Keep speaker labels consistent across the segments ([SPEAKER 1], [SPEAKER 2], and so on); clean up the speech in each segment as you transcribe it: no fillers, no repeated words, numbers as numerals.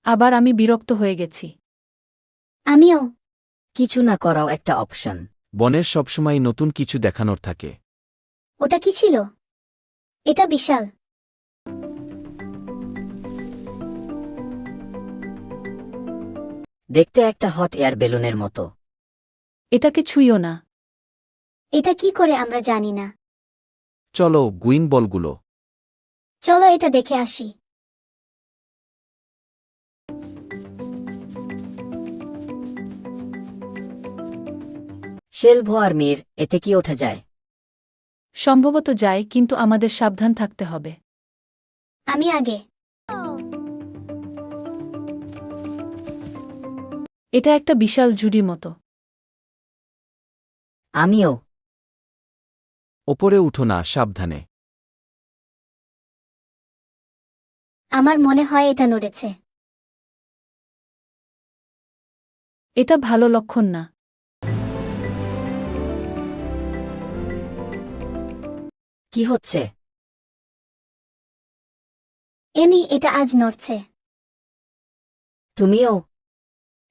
[SPEAKER 1] আবার আমি বিরক্ত হয়ে গেছি।
[SPEAKER 2] আমিও।
[SPEAKER 3] কিছু না করাও একটা অপশন।
[SPEAKER 4] বনের সবসময় নতুন কিছু দেখানোর থাকে।
[SPEAKER 2] ওটা কি ছিল? এটা বিশাল।
[SPEAKER 3] দেখতে একটা হট এয়ার বেলুনের মতো।
[SPEAKER 1] এটাকে ছুঁইও না।
[SPEAKER 2] এটা কি করে আমরা জানি না।
[SPEAKER 4] চলো, গুইন বলগুলো।
[SPEAKER 2] চলো এটা দেখে আসি।
[SPEAKER 3] শেলভো আর মির, এতে কি ওঠা যায়?
[SPEAKER 1] সম্ভবত যায়, কিন্তু আমাদের সাবধান থাকতে হবে।
[SPEAKER 2] আমি আগে।
[SPEAKER 1] এটা একটা বিশাল জুড়ির মতো।
[SPEAKER 3] আমিও।
[SPEAKER 4] ওপরে উঠো না, সাবধানে।
[SPEAKER 2] আমার মনে হয় এটা নড়েছে।
[SPEAKER 1] এটা ভালো লক্ষণ না।
[SPEAKER 3] কি হচ্ছে?
[SPEAKER 2] এমি, এটা আজ নড়ছে।
[SPEAKER 3] তুমিও?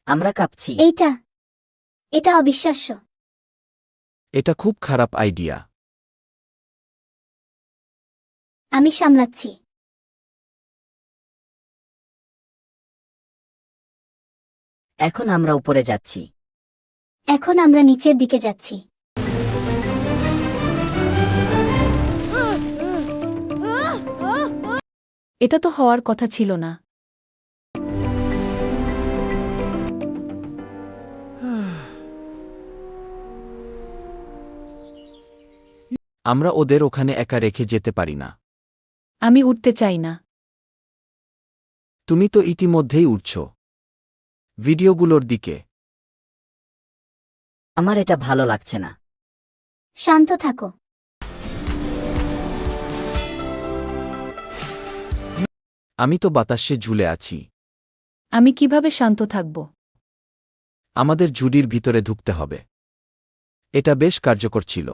[SPEAKER 3] আমরা কাঁপছি।
[SPEAKER 2] এটা অবিশ্বাস্য।
[SPEAKER 4] এটা খুব খারাপ আইডিয়া।
[SPEAKER 2] আমি সামলাচ্ছি।
[SPEAKER 3] এখন আমরা উপরে যাচ্ছি।
[SPEAKER 2] এখন আমরা নিচের দিকে যাচ্ছি।
[SPEAKER 1] এটা তো হওয়ার কথা ছিল না।
[SPEAKER 4] আমরা ওদের ওখানে একা রেখে যেতে পারি না।
[SPEAKER 1] আমি উঠতে চাই না।
[SPEAKER 4] তুমি তো ইতিমধ্যেই উঠছ। ভিডিওগুলোর দিকে।
[SPEAKER 3] আমার এটা ভালো লাগছে না।
[SPEAKER 2] শান্ত থাকো।
[SPEAKER 4] আমি তো বাতাসে ঝুলে আছি।
[SPEAKER 1] আমি কিভাবে শান্ত থাকব?
[SPEAKER 4] আমাদের জুডির ভিতরে ঢুকতে হবে। এটা বেশ কার্যকর ছিল।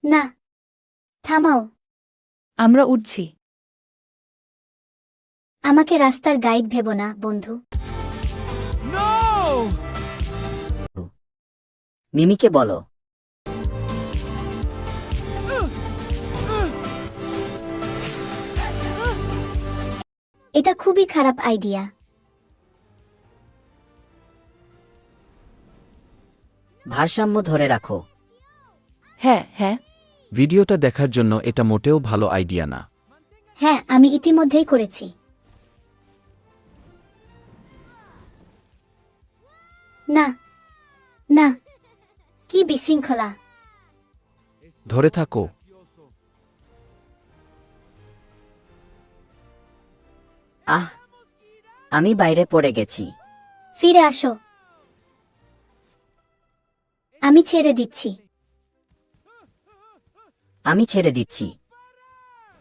[SPEAKER 2] না, থামাও।
[SPEAKER 1] আমরা উঠছি।
[SPEAKER 2] আমাকে রাস্তার গাইড ভেবো না, বন্ধু।
[SPEAKER 3] মিমিকে বলো।
[SPEAKER 2] এটা খুবই খারাপ আইডিয়া।
[SPEAKER 3] ভারসাম্য ধরে রাখো।
[SPEAKER 1] হ্যাঁ হ্যাঁ।
[SPEAKER 4] ভিডিওটা দেখার জন্য এটা মোটেও ভালো আইডিয়া না।
[SPEAKER 2] হ্যাঁ, আমি ইতিমধ্যেই করেছি। না, না, কি বিশৃঙ্খলা।
[SPEAKER 4] ধরে থাকো।
[SPEAKER 3] আহ, আমি বাইরে পড়ে গেছি।
[SPEAKER 2] ফিরে আসো। আমি ছেড়ে দিচ্ছি।
[SPEAKER 3] আমি ছেড়ে দিচ্ছি।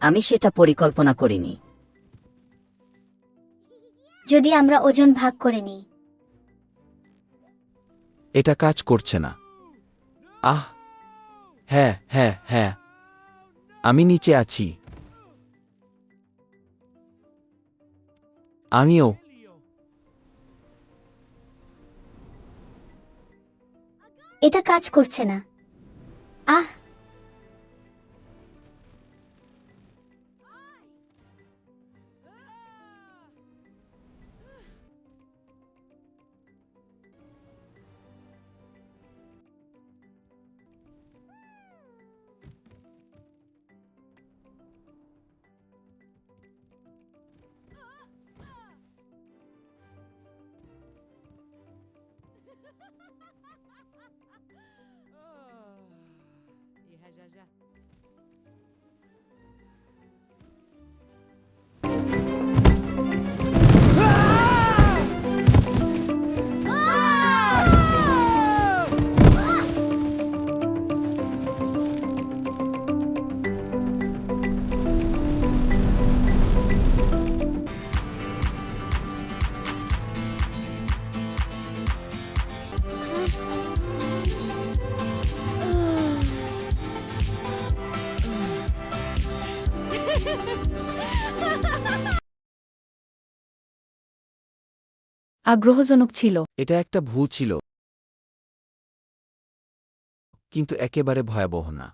[SPEAKER 3] আমি সেটা পরিকল্পনা করিনি।
[SPEAKER 2] যদি আমরা ওজন ভাগ করে নিই।
[SPEAKER 4] এটা কাজ করছে না। আহ, হ্যাঁ হ্যাঁ হ্যাঁ, আমি নিচে আছি। আমিও।
[SPEAKER 2] এটা কাজ করছে না। আহ,
[SPEAKER 5] يا هجاجة.
[SPEAKER 1] আগ্রহজনক ছিল।
[SPEAKER 4] এটা একটা ভুল ছিল, কিন্তু একেবারে ভয়াবহ না।